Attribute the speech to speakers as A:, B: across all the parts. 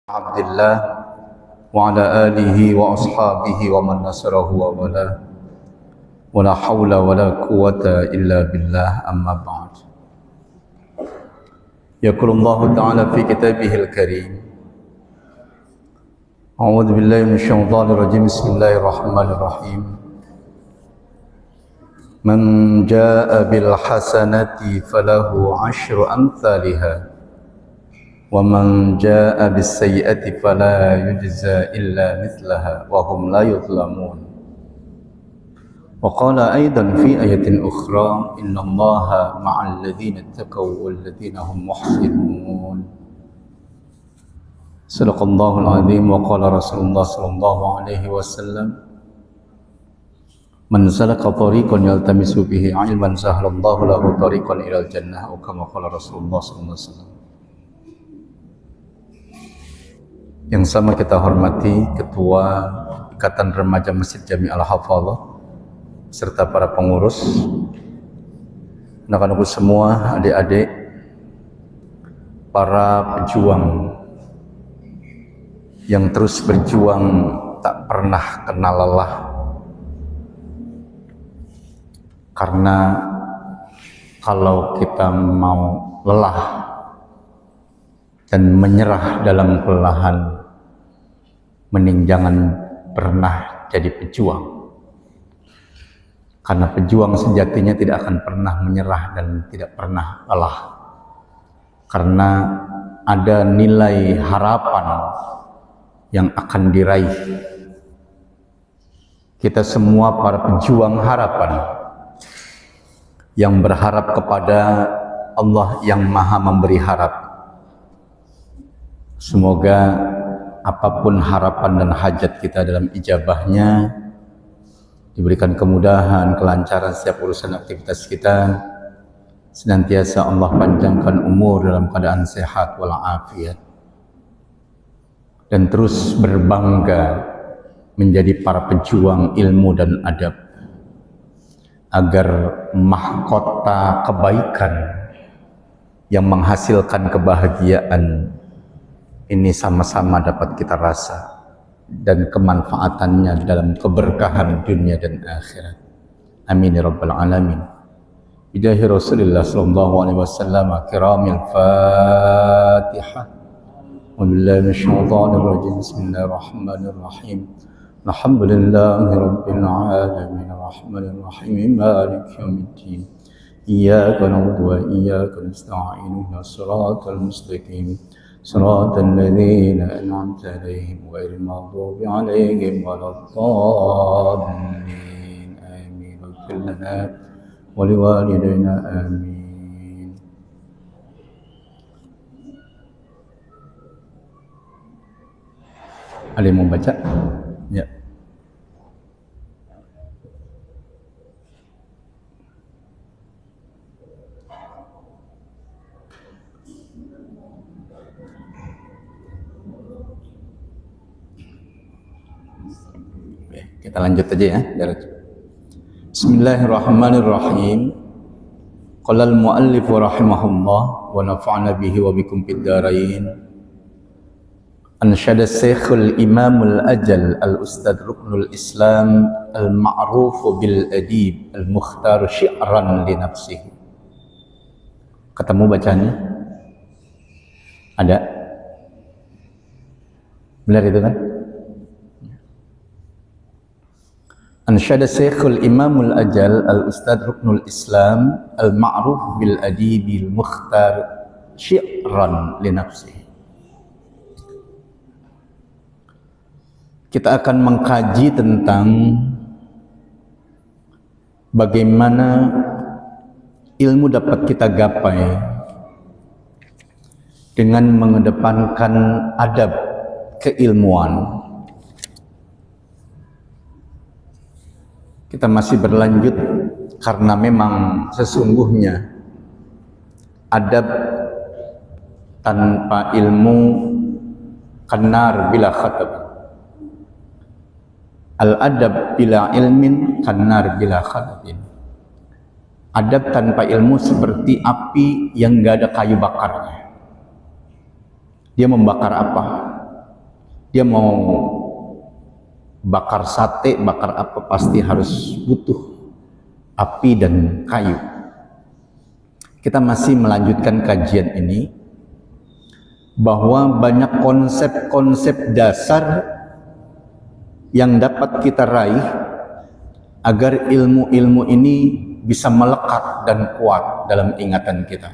A: عبد الله وعلى آله وأصحابه ومن نصره وولاه ولا حول ولا قوة إلا بالله أما بعد. يقول الله تعالى في كتابه الكريم: أعوذ بالله من الشيطان الرجيم. بسم الله الرحمن الرحيم. من جاء بالحسنة فله عشر أمثالها ومن جاء بالسيئة فلا يجزى إلا مثلها وهم لا يظلمون. وقال أيضا في آية أخرى: إن الله مع الذين اتقوا والذين هم محسنون. صدق الله العظيم. وقال رسول الله صلى الله عليه وسلم: من سلك طريقا يلتمس به علما سهل الله له طريقا إلى الجنة، أو كما قال رسول الله صلى الله عليه وسلم. Yang sama kita hormati Ketua Ikatan Remaja Masjid Jami Al-Hafadhah serta para pengurus, anak-anakku semua, adik-adik, para pejuang yang terus berjuang tak pernah kenal lelah, karena kalau kita mau lelah dan menyerah dalam kelelahan, mending jangan pernah jadi pejuang. Karena pejuang sejatinya tidak akan pernah menyerah dan tidak pernah lelah. Karena ada nilai harapan yang akan diraih. Kita semua para pejuang harapan yang berharap kepada Allah yang Maha Memberi harap. Semoga apapun harapan dan hajat kita dalam ijabahnya, diberikan kemudahan, kelancaran setiap urusan aktivitas kita, senantiasa Allah panjangkan umur dalam keadaan sehat walafiat, dan terus berbangga menjadi para pejuang ilmu dan adab, agar mahkota kebaikan yang menghasilkan kebahagiaan ini sama-sama dapat kita rasa, dan kemanfaatannya dalam keberkahan dunia dan akhirat. Amin ya rabbal alamin. Bijahi Rasulullah sallallahu alaihi wasallam. Kiramil Fatihah. Wa billahi minasyaitonir rajim. Bismillahirrahmanirrahim. Alhamdulillahi rabbil alamin. Arrahmanir rahim. Maliki yaumiddin. Iyyaka na'budu wa iyyaka nasta'in. Ihdinas siratal mustaqim. صراط الذين أنعمت عليهم غير المغضوب عليهم ولا الضالين آمين. اغفر لنا ولوالدينا آمين. Ada yang mau baca? Ya. Kita lanjut aja ya. Bismillahirrahmanirrahim. Qala al-muallif rahimahullah wa nafa'ana bihi wa bikum fid dharain. Ansyada Syekhul Imam al-Ajal al-Ustadz Ruknul Islam al-Ma'ruf bil Adib al-Mukhtar syi'ran li nafsihi. Ketemu bacanya? Ada? Benar itu kan? Ansyada Syekhul Imamul Ajal al-Ustadz Ruknul Islam al-Ma'ruf bil Adibil Mukhtar syi'ran li nafsihi. Kita akan mengkaji tentang bagaimana ilmu dapat kita gapai dengan mengedepankan adab keilmuan. Kita masih berlanjut karena memang sesungguhnya adab tanpa ilmu kanar bila khatab. Al-adab bila ilmin kanar bila khatabin. Adab tanpa ilmu seperti api yang gak ada kayu bakarnya. Dia membakar apa? Dia mau bakar sate, bakar apa, pasti harus butuh api dan kayu. Kita masih melanjutkan kajian ini, bahwa banyak konsep-konsep dasar yang dapat kita raih agar ilmu-ilmu ini bisa melekat dan kuat dalam ingatan kita.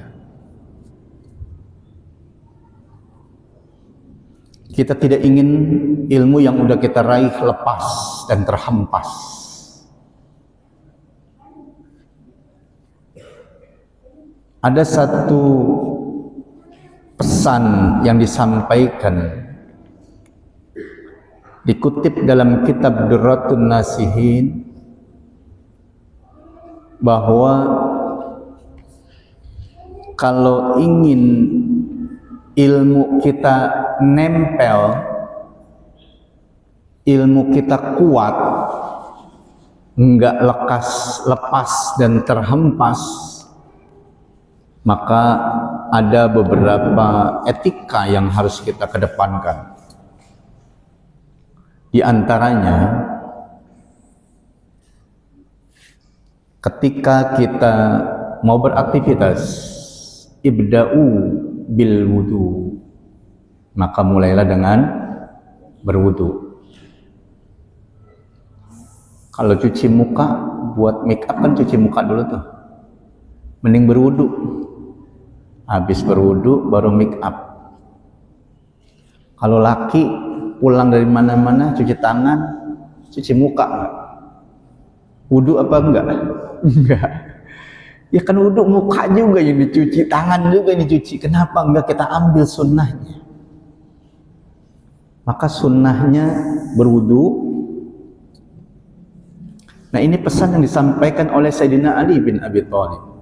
A: Kita tidak ingin ilmu yang udah kita raih lepas dan terhempas. Ada satu pesan yang disampaikan, dikutip dalam kitab Durratun Nasihin, bahwa kalau ingin ilmu kita nempel, ilmu kita kuat, enggak lepas dan terhempas, maka ada beberapa etika yang harus kita kedepankan. Di antaranya, ketika kita mau beraktivitas, ibda'u bil wudu, maka mulailah dengan berwudu. Kalau cuci muka, buat make up kan cuci muka dulu tuh, mending berwudu. Habis berwudu baru make up. Kalau laki pulang dari mana-mana cuci tangan, cuci muka enggak? Wudu apa enggak? Enggak. Ya kan wudu muka juga yang dicuci, tangan juga yang dicuci. Kenapa enggak kita ambil sunnahnya? Maka sunnahnya berwudu. Nah, ini pesan yang disampaikan oleh Sayyidina Ali bin Abi Thalib.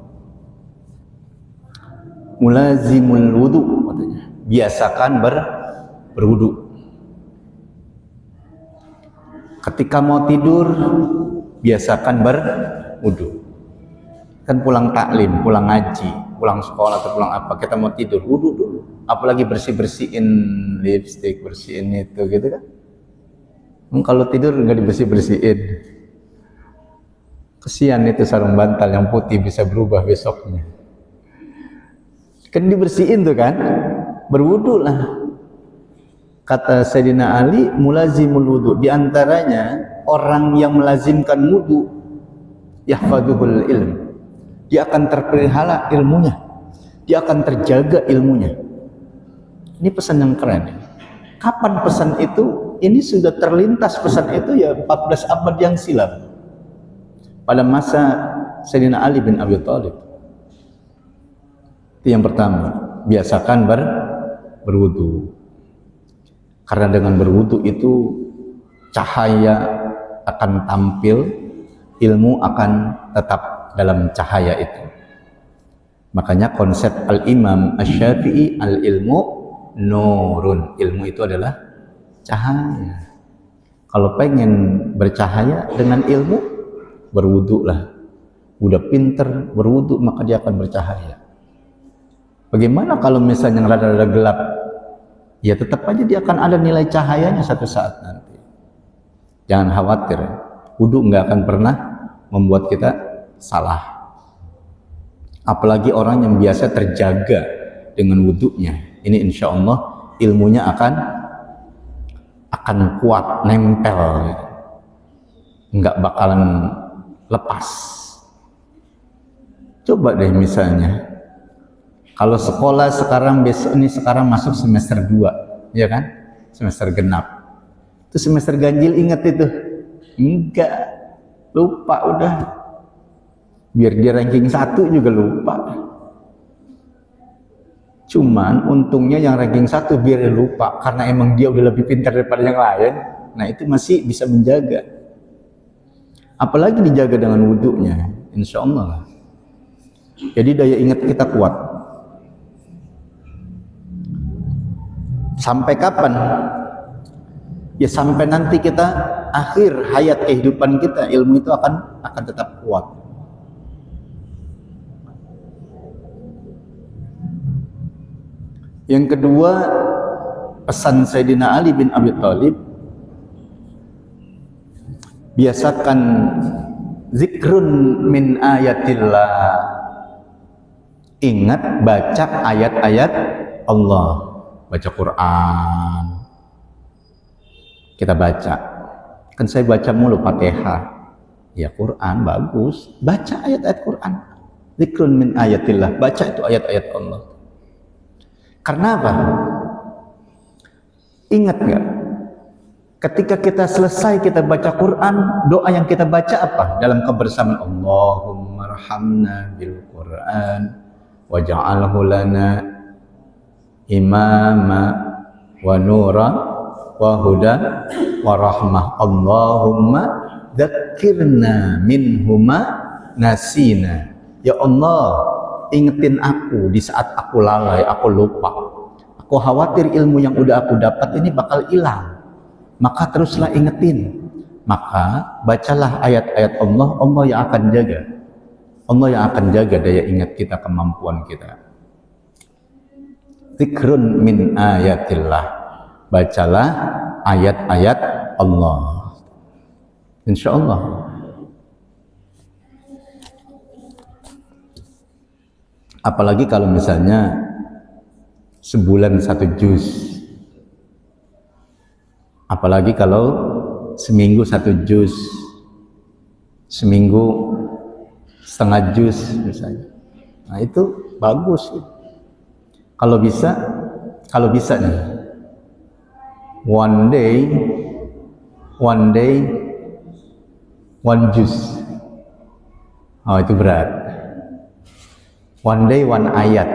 A: Mulazimul wudu, katanya, biasakan berwudu. Ketika mau tidur, biasakan berwudu. Kan pulang taklim, pulang ngaji, pulang sekolah atau pulang apa, kita mau tidur, wudu dulu. Apalagi bersih-bersihin lipstick, bersihin itu gitu kan. Kalau tidur nggak dibersih-bersihin, kesian itu sarung bantal yang putih bisa berubah besoknya. Kan dibersihin tuh kan, berwudu lah. Kata Sayyidina Ali, mulazimul wudu, di antaranya orang yang melazimkan wudu, yahfaduhul ilm, dia akan terpelihara ilmunya, dia akan terjaga ilmunya. Ini pesan yang keren. Kapan pesan itu? Ini sudah terlintas pesan itu ya 14 abad yang silam, pada masa Sayyidina Ali bin Abi Thalib. Itu yang pertama, biasakan berwudu. Karena dengan berwudu itu cahaya akan tampil, ilmu akan tetap dalam cahaya itu. Makanya konsep Al-Imam Asy-Syafi'i, al-ilmu nurun, ilmu itu adalah cahaya. Kalau pengen bercahaya dengan ilmu, berwudu lah. Udah pinter berwudu, maka dia akan bercahaya. Bagaimana kalau misalnya rada-rada gelap? Ya tetap aja dia akan ada nilai cahayanya satu saat nanti. Jangan khawatir, wudu nggak akan pernah membuat kita salah. Apalagi orang yang biasa terjaga dengan wudunya. Ini insya Allah ilmunya akan kuat, nempel, nggak bakalan lepas. Coba deh misalnya, kalau sekolah sekarang, besok ini sekarang masuk semester 2, ya kan? Semester genap. Itu semester ganjil, ingat itu? Enggak, lupa udah. Biar dia ranking 1 juga lupa. Cuman untungnya yang ranking 1 biar dia lupa, karena emang dia udah lebih pintar daripada yang lain. Nah itu masih bisa menjaga. Apalagi dijaga dengan wudunya, insya Allah. Jadi daya ingat kita kuat. Sampai kapan? Ya sampai nanti kita akhir hayat kehidupan kita, ilmu itu akan tetap kuat. Yang kedua, pesan Sayyidina Ali bin Abi Thalib, biasakan zikrun min ayatillah, ingat baca ayat-ayat Allah, baca Quran. Kita baca, kan saya baca mulu Fatihah, ya Quran bagus, baca ayat-ayat Quran. Zikrun min ayatillah, baca itu ayat-ayat Allah. Karena apa? Ingat nggak? Ketika kita selesai kita baca Quran, doa yang kita baca apa? Dalam kebersamaan, Allahumma arhamna bil Quran waj'alhu lana imama wa nura wa huda wa rahmah. Allahumma dzakirna minhuma nasina. Ya Allah, ingetin aku di saat aku lalai, aku lupa. Aku khawatir ilmu yang udah aku dapat ini bakal hilang. Maka teruslah ingetin. Maka bacalah ayat-ayat Allah, Allah yang akan jaga. Allah yang akan jaga daya ingat kita, kemampuan kita. Zikrun min ayatillah. Bacalah ayat-ayat Allah. Insya Allah. Apalagi kalau misalnya sebulan 1 juz. Apalagi kalau seminggu 1 juz, seminggu setengah juz misalnya. Nah itu bagus. Kalau bisa nih, one day, one juz. Oh itu berat. One day, one ayat.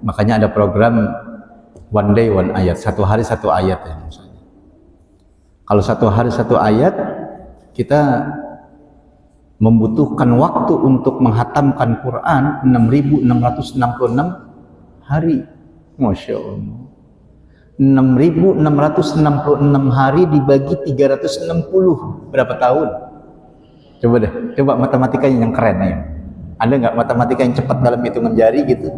A: Makanya ada program one day, one ayat. 1 hari 1 ayat ya misalnya. Kalau 1 hari 1 ayat, kita membutuhkan waktu untuk menghatamkan Quran 6.666 hari. Masya Allah. 6.666 hari dibagi 360. Berapa tahun? Coba deh, coba matematikanya yang keren ya. Ada nggak matematika yang cepat dalam hitungan jari gitu?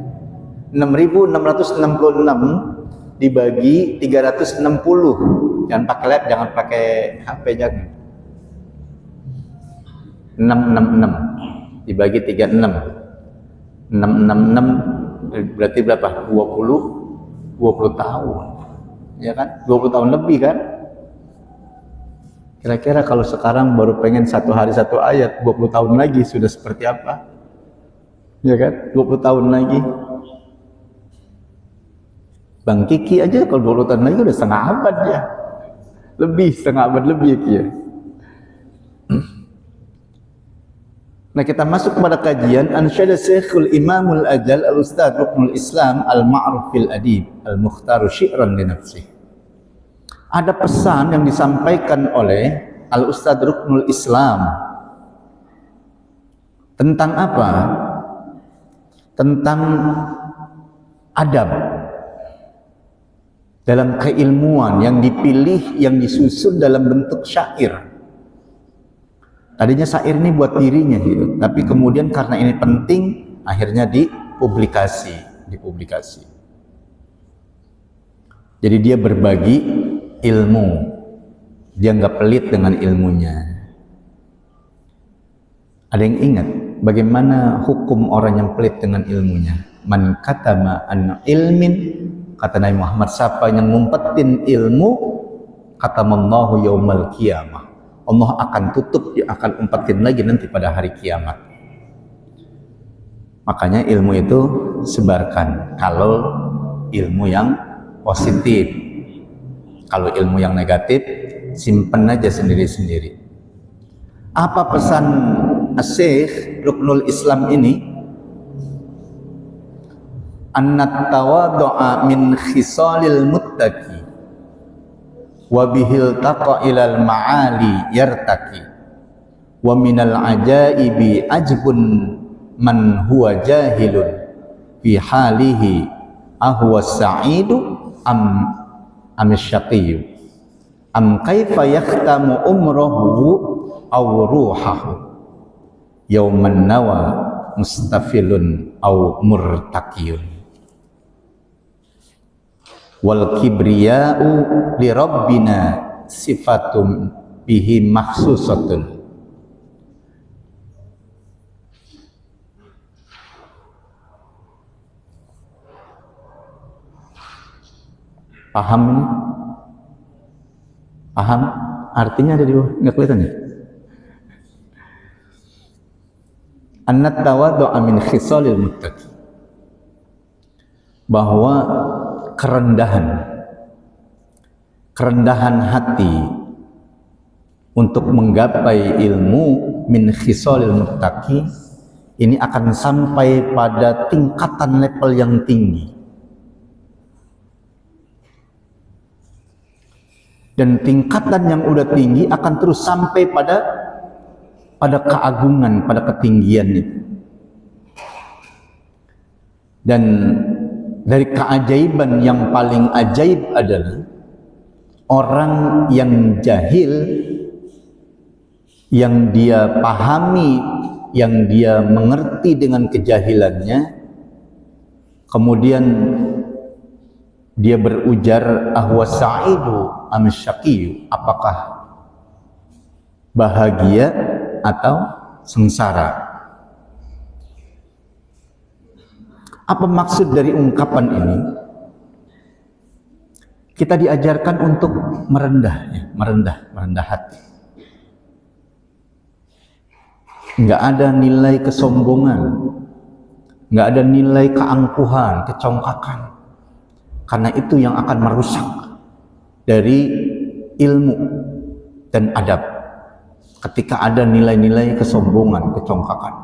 A: 6.666 dibagi 360. Jangan pakai lab, jangan pakai HP, jangan. 666 dibagi 36. 666 berarti berapa? 20 tahun. Ya kan? 20 tahun lebih kan? Kira-kira kalau sekarang baru pengen 1 hari 1 ayat, 20 tahun lagi sudah seperti apa? Ya kan? 20 tahun lagi. Bang Kiki aja kalau 20 tahun lagi udah setengah abad ya. Lebih, setengah abad lebih ya. Nah kita masuk kepada kajian Ansyada Syekhul Imamul Ajal Al-Ustadz Ruknul Islam Al-Ma'ruf fil Adib Al-Mukhtaru Syi'ran li nafsih. Ada pesan yang disampaikan oleh Al-Ustadz Ruknul Islam. Tentang apa? Tentang adab dalam keilmuan yang dipilih, yang disusun dalam bentuk syair. Tadinya syair ini buat dirinya gitu, tapi kemudian karena ini penting, akhirnya dipublikasi. Jadi dia berbagi ilmu, dia nggak pelit dengan ilmunya. Ada yang ingat bagaimana hukum orang yang pelit dengan ilmunya? Man katama an ilmin, kata Nabi Muhammad, siapa yang ngumpetin ilmu, katamallahu yaumal qiyamah, Allah akan tutup, dia akan umpetin lagi nanti pada hari kiamat. Makanya ilmu itu sebarkan kalau ilmu yang positif. Kalau ilmu yang negatif, simpen aja sendiri-sendiri. Apa pesan Syekh Ruknul Islam ini? Annat tawadhu'a min khisalil muttaqi wa bihil taqa ilal ma'ali yartaki wa minal ajaibi ajbun man huwa jahilun fi halihi ahwa sa'idu am syaqiyyu am kaifa yakhtamu umrahu aw ruhahu yauman nawa mustafilun aw murtaqiyun. wal kibriya'u li rabbina sifatum bihi makhsusatun. Paham ini? Paham? Artinya ada di bawah, nggak kelihatan ya? Annat tawaddu'a min khisalil muttaqi, bahwa kerendahan hati untuk menggapai ilmu min khisalil muttaqi ini akan sampai pada tingkatan level yang tinggi. Dan tingkatan yang udah tinggi akan terus sampai pada keagungan, pada ketinggian itu. Dan dari keajaiban yang paling ajaib adalah orang yang jahil, yang dia pahami, yang dia mengerti dengan kejahilannya, kemudian dia berujar ahwa sa'idu am syaqiyu, apakah bahagia atau sengsara. Apa maksud dari ungkapan ini? Kita diajarkan untuk merendah hati. Nggak ada nilai kesombongan, nggak ada nilai keangkuhan, kecongkakan. Karena itu yang akan merusak dari ilmu dan adab. Ketika ada nilai-nilai kesombongan, kecongkakan.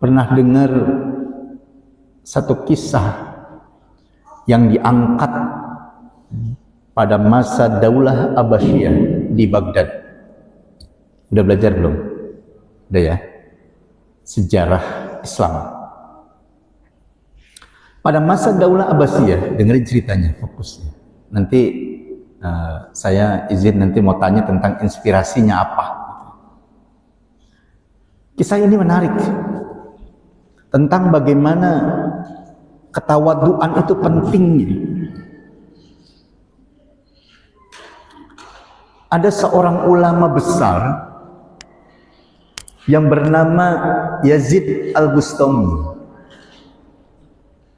A: Pernah dengar satu kisah yang diangkat pada masa Daulah Abbasiyah di Baghdad. Udah belajar belum? Udah ya? Sejarah Islam. Pada masa Daulah Abbasiyah, dengerin ceritanya, fokusnya. Nanti saya izin nanti mau tanya tentang inspirasinya apa. Kisah ini menarik tentang bagaimana ketawaduan itu pentingnya. Ada seorang ulama besar yang bernama Yazid Al-Bustami.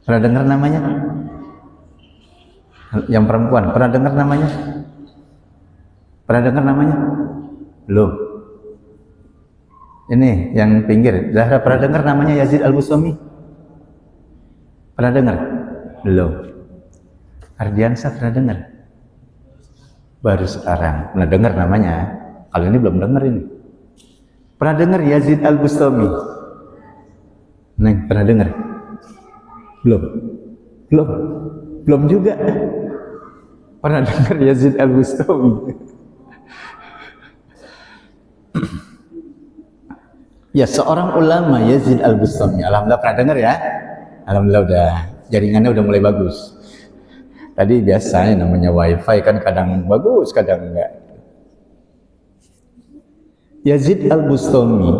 A: Pernah dengar namanya? Yang perempuan, pernah dengar namanya? Pernah dengar namanya? Belum. Ini yang pinggir, Zahra pernah dengar namanya Yazid Al-Bustami? Pernah dengar? Belum. Ardiansa pernah dengar? Baru sekarang. Pernah dengar namanya? Kalau ini belum dengar ini. Pernah dengar Yazid Al-Bustami? Neng, pernah dengar? Belum juga. Pernah dengar Yazid Al-Bustami? Ya, seorang ulama Yazid Al-Bustami. Alhamdulillah pernah dengar ya? Alhamdulillah udah, jaringannya udah mulai bagus. Tadi biasanya namanya wifi kan kadang bagus, kadang enggak. Yazid Al-Bustami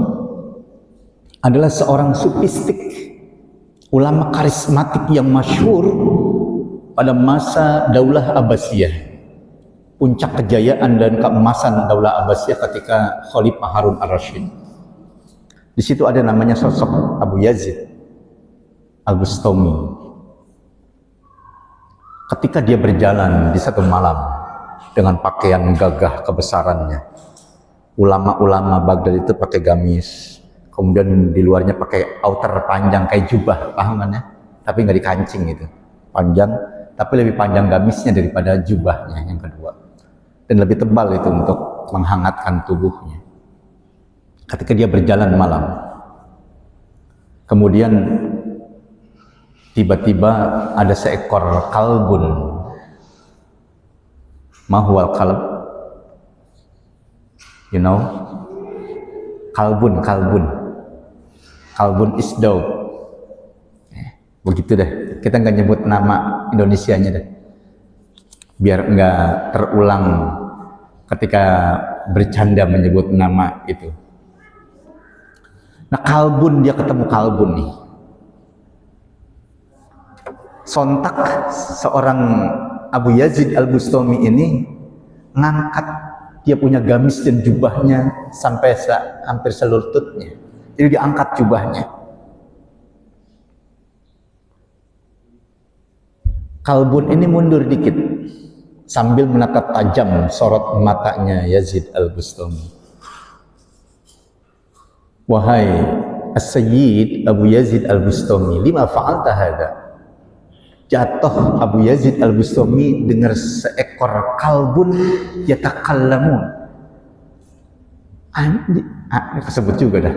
A: adalah seorang sufistik, ulama karismatik yang masyhur pada masa Daulah Abbasiyah, puncak kejayaan dan keemasan Daulah Abbasiyah ketika Khalifah Harun Ar-Rasyid. Di situ ada namanya sosok Abu Yazid Al-Bustami. Ketika dia berjalan di satu malam dengan pakaian gagah kebesarannya, ulama-ulama Baghdad itu pakai gamis, kemudian di luarnya pakai outer panjang kayak jubah, paham kan ya? Tapi nggak dikancing gitu, panjang, tapi lebih panjang gamisnya daripada jubahnya yang kedua, dan lebih tebal itu untuk menghangatkan tubuhnya. Ketika dia berjalan malam, kemudian tiba-tiba ada seekor kalbun. Mahwal kalb, you know, kalbun is dog. Begitu deh, kita nggak nyebut nama Indonesianya deh, biar nggak terulang ketika bercanda menyebut nama itu. Nah, kalbun, dia ketemu kalbun nih. sontak seorang Abu Yazid Al-Bustami ini ngangkat, dia punya gamis dan jubahnya sampai hampir selututnya, jadi diangkat jubahnya. Kalbun ini mundur dikit sambil menatap tajam sorot matanya Yazid Al-Bustami. Wahai As-Sayyid Abu Yazid Al-Bustami, lima fa'alta hadha? Jatuh Abu Yazid Al-Bustami dengar seekor kalbun yatakallamun. Kesebut juga dah.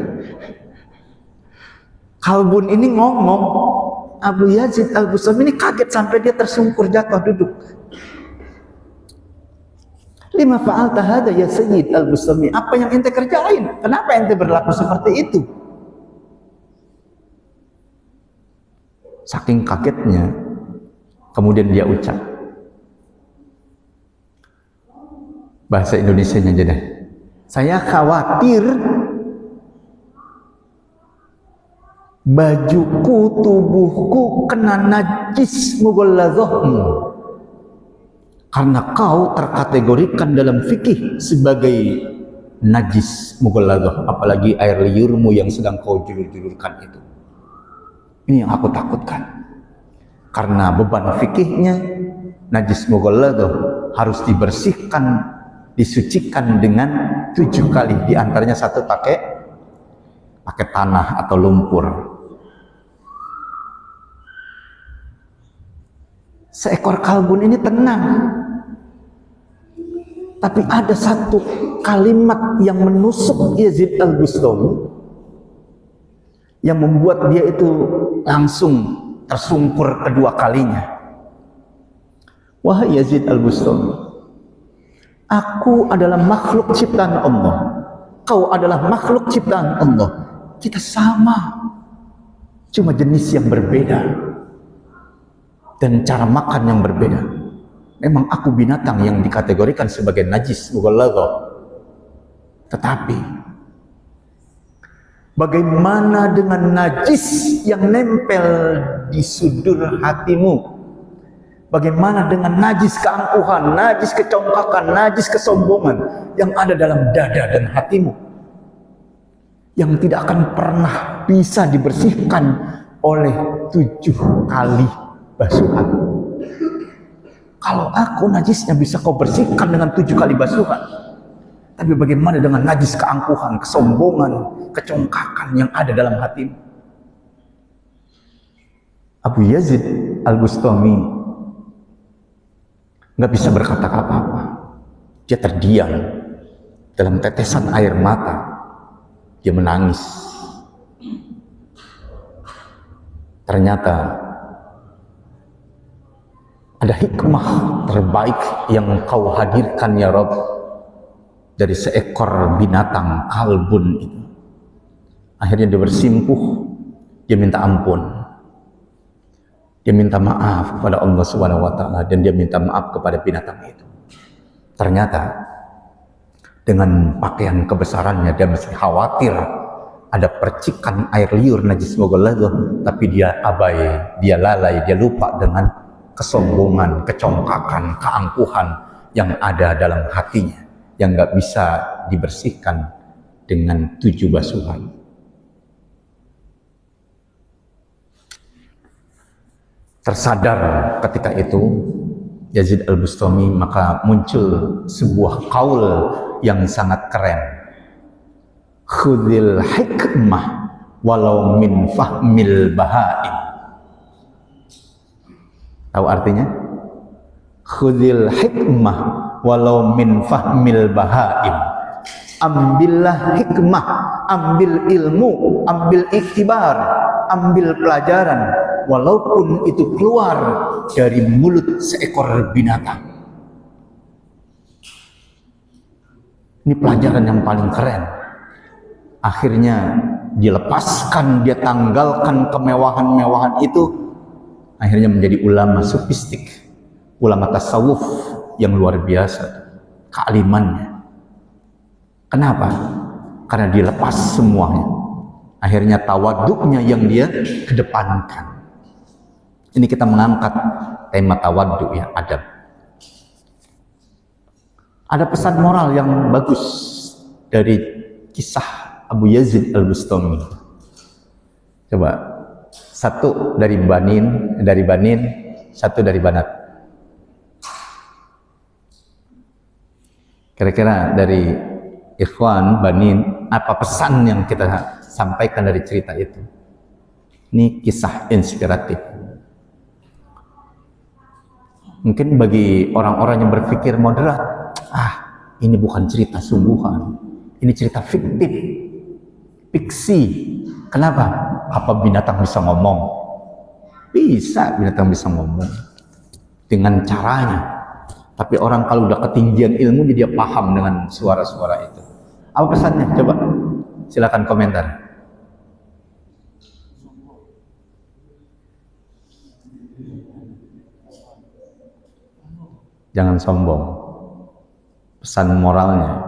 A: Kalbun ini ngomong. Abu Yazid Al-Bustami ini kaget sampai dia tersungkur jatuh duduk. Lima fa'alta hadha ya Sayyid Al-Bustami? Apa yang ente kerjain? Kenapa ente berlaku seperti itu? Saking kagetnya, kemudian dia ucap, bahasa Indonesianya aja deh, saya khawatir bajuku, tubuhku kena najis mughalladhahmu, karena kau terkategorikan dalam fikih sebagai najis mughalladhah, apalagi air liurmu yang sedang kau julur-julurkan itu. Ini yang aku takutkan, karena beban fikihnya najis mughalladhah harus dibersihkan, disucikan dengan 7 kali, diantaranya 1 pakai tanah atau lumpur. Seekor kalbun ini tenang, tapi ada satu kalimat yang menusuk Yazid Al-Bustami yang membuat dia itu langsung tersungkur kedua kalinya. Wahai Yazid Al-Bustami, aku adalah makhluk ciptaan Allah, kau adalah makhluk ciptaan Allah, kita sama, cuma jenis yang berbeda dan cara makan yang berbeda. Memang aku binatang yang dikategorikan sebagai najis mughalladhah, tetapi bagaimana dengan najis yang nempel di sudur hatimu? Bagaimana dengan najis keangkuhan, najis kecongkakan, najis kesombongan yang ada dalam dada dan hatimu, yang tidak akan pernah bisa dibersihkan oleh 7 kali basuhan? Kalau aku najisnya bisa kau bersihkan dengan 7 kali basuhan, tapi bagaimana dengan najis keangkuhan, kesombongan, kecongkakan yang ada dalam hatimu? Abu Yazid Al-Bustami nggak bisa berkata apa-apa. Dia terdiam dalam tetesan air mata. Dia menangis. Ternyata ada hikmah terbaik yang kau hadirkan ya Rabb dari seekor binatang kalbun itu. Akhirnya dia bersimpuh, dia minta ampun, dia minta maaf kepada Allah Subhanahu wa Ta'ala, dan dia minta maaf kepada binatang itu. Ternyata dengan pakaian kebesarannya dia masih khawatir ada percikan air liur najis mughalladhah, tapi dia abai, dia lalai, dia lupa dengan kesombongan, kecongkakan, keangkuhan yang ada dalam hatinya, yang nggak bisa dibersihkan dengan 7 basuhan. Tersadar ketika itu Yazid Al-Bustami, maka muncul sebuah qaul yang sangat keren. Khudhil hikmah walau min fahmil bahaim. Tahu artinya? Khudhil hikmah walau min fahmil bahaim. Ambillah hikmah, ambil ilmu, ambil iktibar, ambil pelajaran, walaupun itu keluar dari mulut seekor binatang. Ini pelajaran yang paling keren. Akhirnya dilepaskan, dia tanggalkan kemewahan-mewahan itu. Akhirnya menjadi ulama sufistik, ulama tasawuf yang luar biasa kealimannya. Kenapa? Karena dilepas semuanya. Akhirnya tawaduknya yang dia kedepankan. Ini kita mengangkat tema tawaddu ya, adab. Ada pesan moral yang bagus dari kisah Abu Yazid Al-Bustami. Coba, satu dari Banin, satu dari Banat. Kira-kira dari Ikhwan Banin, apa pesan yang kita sampaikan dari cerita itu? Ini kisah inspiratif. Mungkin bagi orang-orang yang berpikir moderat, ini bukan cerita sungguhan, ini cerita fiktif, fiksi. Kenapa? Apa binatang bisa ngomong? Bisa, binatang bisa ngomong dengan caranya. Tapi orang kalau udah ketinggian ilmu, dia paham dengan suara-suara itu. Apa pesannya? Coba silakan komentar. Jangan sombong. Pesan moralnya.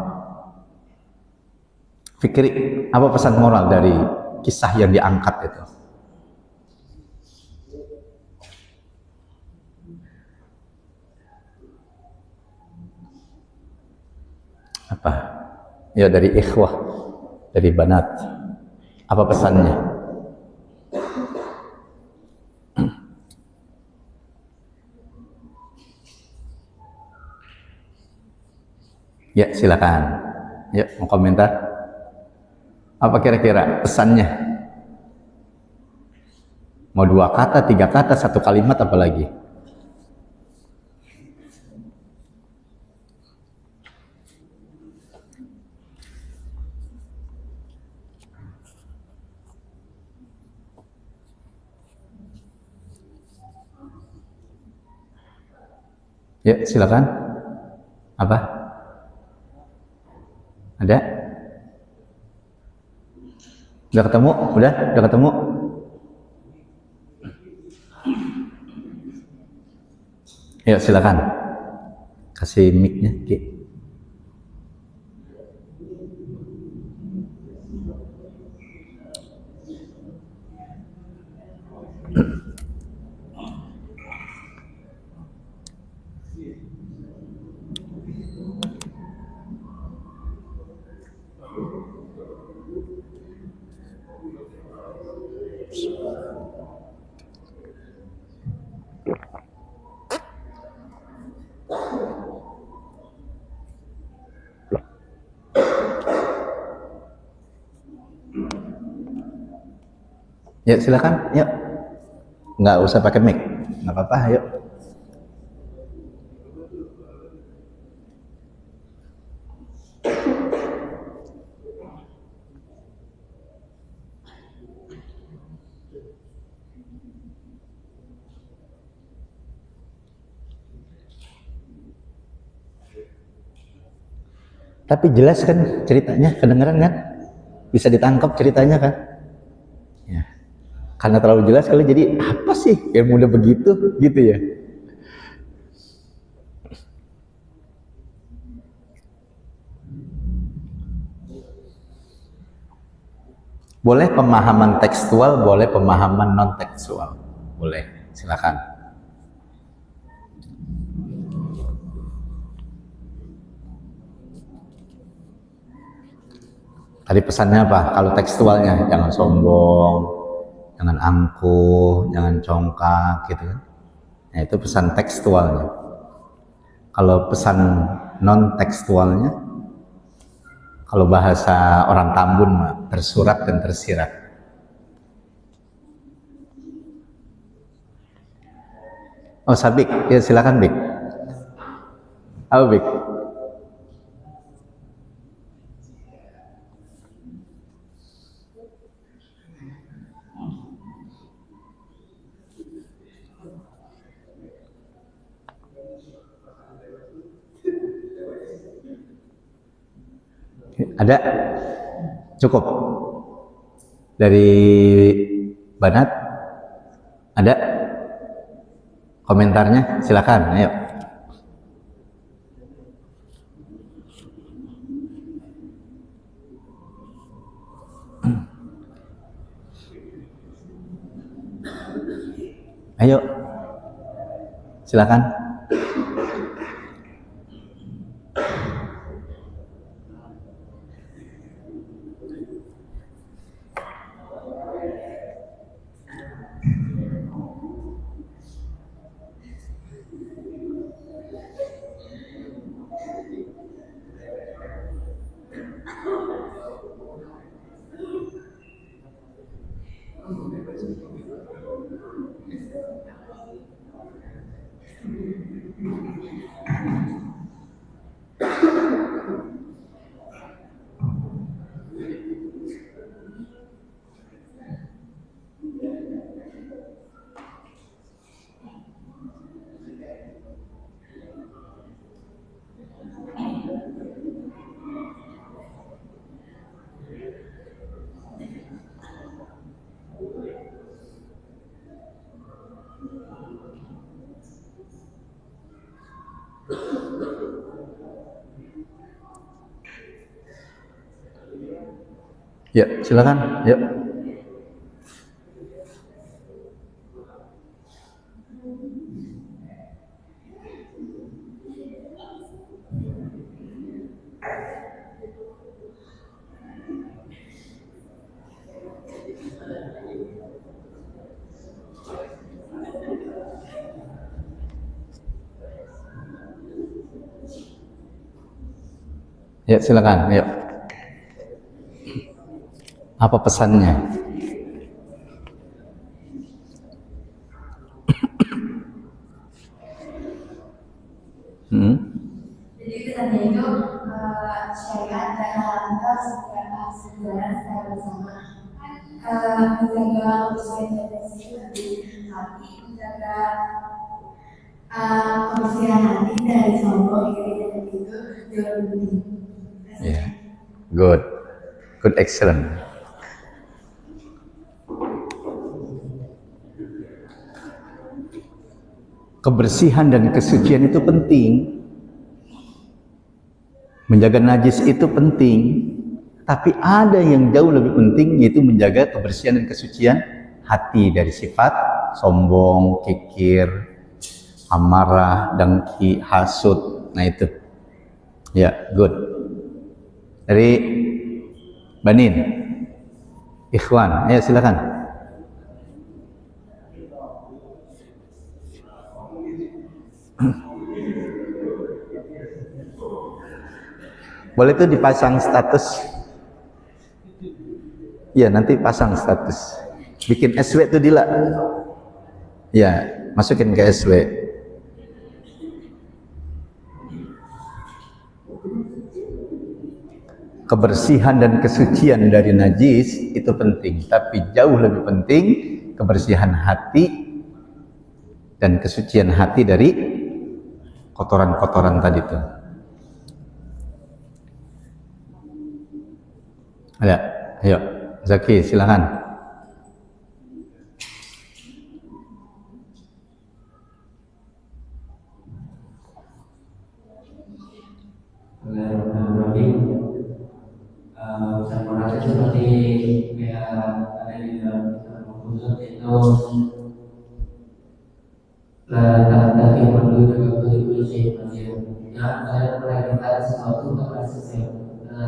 A: Fikri, apa pesan moral dari kisah yang diangkat itu? Apa? Ya dari ikhwah, dari Banat. Apa pesannya? Ya silakan. Ya mau komentar? Apa kira-kira pesannya? Mau 2 kata, 3 kata, 1 kalimat, apa lagi? Ya silakan. Apa? Ada? Udah ketemu? Udah ketemu? Ya silakan. Kasih mic-nya, Ki. Ya silakan, yuk. Nggak usah pakai mic, nggak apa-apa, yuk. Tapi jelas kan ceritanya, kedengeran kan? Bisa ditangkap ceritanya kan? Ya. Karena terlalu jelas kali jadi apa sih yang udah begitu gitu ya. Boleh pemahaman tekstual, boleh pemahaman non tekstual, boleh, silakan. Tadi pesannya apa? Kalau tekstualnya jangan sombong, jangan angkuh, jangan congkak gitu kan. Nah, itu pesan tekstualnya. Kalau pesan non tekstualnya, kalau bahasa orang Tambun mah tersurat dan tersirat. Oh, Sabik, ya silakan Bik. Apa Bik? Ada? Cukup? Dari Banat? Ada? Komentarnya? Silakan, ayo. Ayo, silakan. Ya, silakan. Ya. Ya, silakan. Ya. Apa pesannya?
B: Jadi pesannya itu syariat dan halal secara secara bersama. Menjaga kebersihan dan hati, menjaga kebersihan hati dari sombong, iri dan itu jauh lebih penting.
A: Yeah, good, excellent. Kebersihan dan kesucian itu penting. Menjaga najis itu penting. Tapi ada yang jauh lebih penting, yaitu menjaga kebersihan dan kesucian hati dari sifat sombong, kikir, amarah, dengki, hasud. Nah itu. Ya, good. Dari Banin. Ikhwan, ayo silakan. Boleh tuh dipasang status. Ya, nanti pasang status. Bikin SW tuh Dila. Ya, masukin ke SW. Kebersihan dan kesucian dari najis itu penting, tapi jauh lebih penting kebersihan hati dan kesucian hati dari kotoran-kotoran tadi tuh. Ada, ayo Zaki silakan.
C: Sama seperti ada di dalam kitab itu lagi perlu juga berusaha manusia. Jangan kalian merayakan sesuatu karena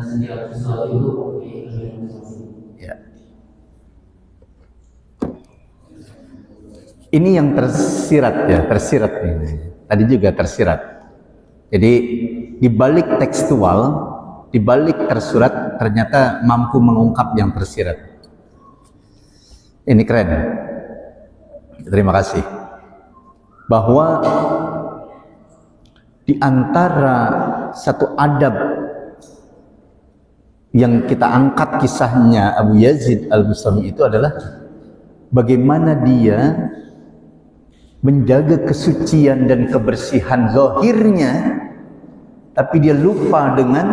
C: setiap sesuatu itu
A: Ya. Ini yang tersirat ya, tersirat ini. Tadi juga tersirat. Jadi di balik tekstual, di balik tersurat ternyata mampu mengungkap yang tersirat. Ini keren. Terima kasih. Bahwa di antara satu adab yang kita angkat kisahnya Abu Yazid Al-Bustami itu adalah bagaimana dia menjaga kesucian dan kebersihan zahirnya, tapi dia lupa dengan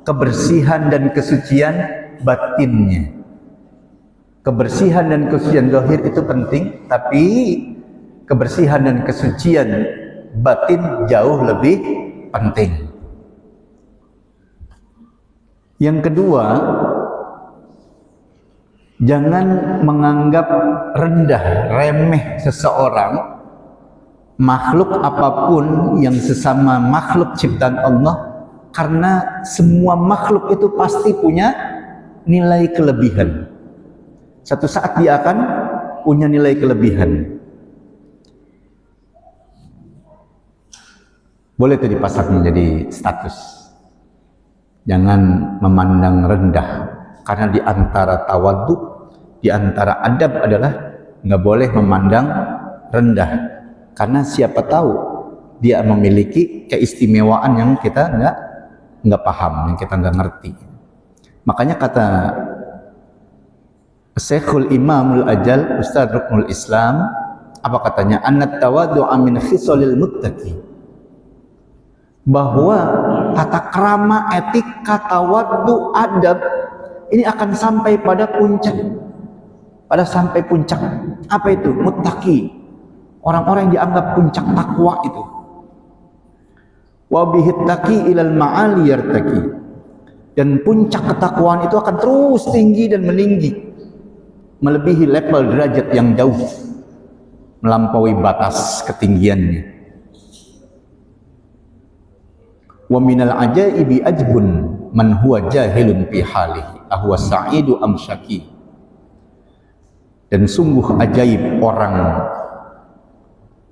A: kebersihan dan kesucian batinnya. Kebersihan dan kesucian zahir itu penting, tapi kebersihan dan kesucian batin jauh lebih penting. Yang kedua, jangan menganggap rendah, remeh seseorang makhluk apapun yang sesama makhluk ciptaan Allah, karena semua makhluk itu pasti punya nilai kelebihan. Satu saat dia akan punya nilai kelebihan. Boleh itu dipasang menjadi status. Jangan memandang rendah, karena di antara tawadhu, di antara adab adalah nggak boleh memandang rendah, karena siapa tahu dia memiliki keistimewaan yang kita nggak paham, yang kita nggak ngerti. Makanya kata Syekhul Imamul Ajal Ustaz Ruknul Islam, apa katanya? Annat tawadhu'a min khisalil muttaqi, bahwa tata krama, etika, tawadhu, adab ini akan sampai pada puncak, sampai puncak. Apa itu? Muttaqi, orang-orang yang dianggap puncak takwa itu. Wa bihi taqi ilal ma'ali yartaqi, dan puncak ketakwaan itu akan terus tinggi dan meninggi, melebihi level derajat yang jauh, melampaui batas ketinggiannya. Wa minal ajaibi ajbun man huwa jahilun fi halihi ahwa sa'idu am syaqi, dan sungguh ajaib orang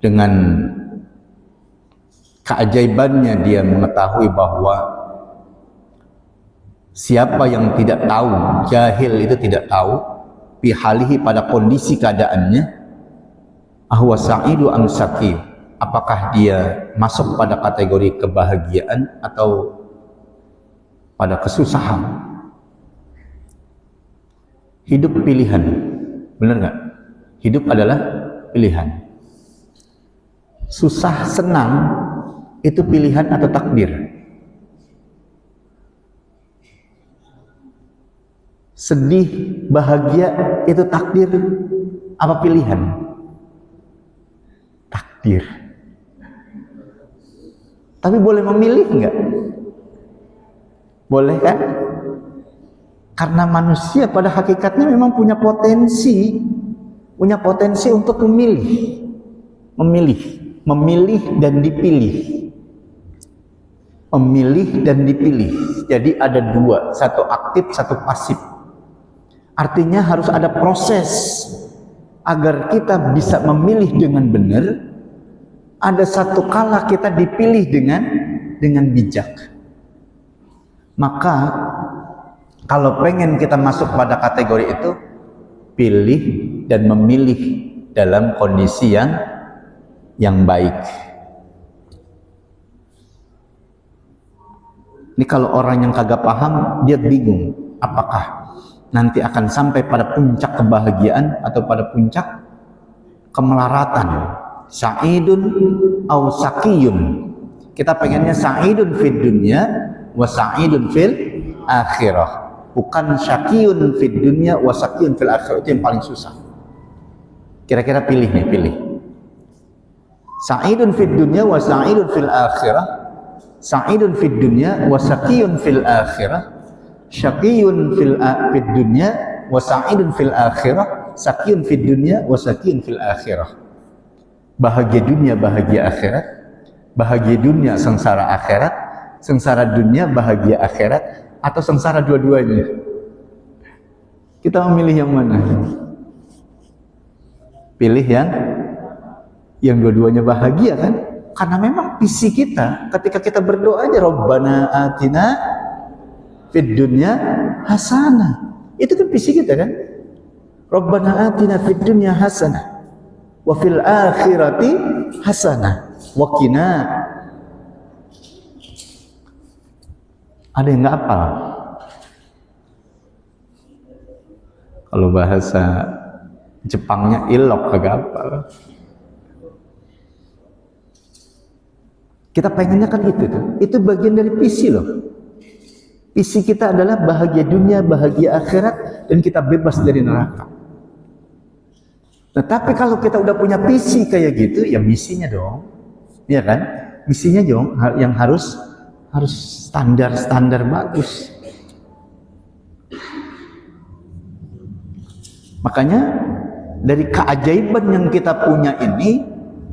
A: dengan keajaibannya dia mengetahui bahwa siapa yang tidak tahu, jahil itu tidak tahu, fi halihi pada kondisi keadaannya, ahwa sa'idu am syaqi, apakah dia masuk pada kategori kebahagiaan atau pada kesusahan. Hidup pilihan, benar nggak? Hidup adalah pilihan. Susah senang itu pilihan atau takdir? Sedih bahagia itu takdir apa pilihan? Takdir. Tapi boleh memilih enggak? Boleh kan? Karena manusia pada hakikatnya memang punya potensi untuk memilih dan dipilih. Memilih dan dipilih. Jadi ada dua, satu aktif, satu pasif. Artinya harus ada proses agar kita bisa memilih dengan benar. Ada satu kala kita dipilih dengan bijak. Maka kalau pengen kita masuk pada kategori itu, pilih dan memilih dalam kondisi yang baik. Ini kalau orang yang kagak paham, dia bingung apakah nanti akan sampai pada puncak kebahagiaan atau pada puncak kemelaratan. Sa'idun au saqiyun. Kita pengennya sa'idun fid dunya wa sa'idun fil akhirah. Bukan syaqiyun fid dunya wa saqiyun fil akhirah. Itu yang paling susah. Kira-kira pilih nih, pilih. Sa'idun fid dunya wa sa'idun fil akhirah. Sa'idun fid dunya wa saqiyun fil akhirah. Syaqiyun fid dunya wa sa'idun fil akhirah. Saqiyun fid dunya wa saqiyun fil akhirah. Bahagia dunia, bahagia akhirat. Bahagia dunia, sengsara akhirat. Sengsara dunia, bahagia akhirat. Atau sengsara dua-duanya. Kita memilih yang mana? Pilih yang dua-duanya bahagia kan? Karena memang visi kita ketika kita berdoa aja, Rabbana atina fid dunya hasanah. Itu kan visi kita kan? Rabbana atina fid dunya hasanah wa fil akhirati hasanah wa qina. Ada yang nggak hafal? Kalau bahasa Jepangnya ilok kagak hafal. Kita pengennya kan itu tuh. Itu bagian dari visi loh. Visi kita adalah bahagia dunia, bahagia akhirat, dan kita bebas dari neraka. Nah, tapi kalau kita udah punya visi kayak gitu, ya misinya dong, ya kan? Misinya dong yang harus standar bagus. Makanya dari keajaiban yang kita punya ini,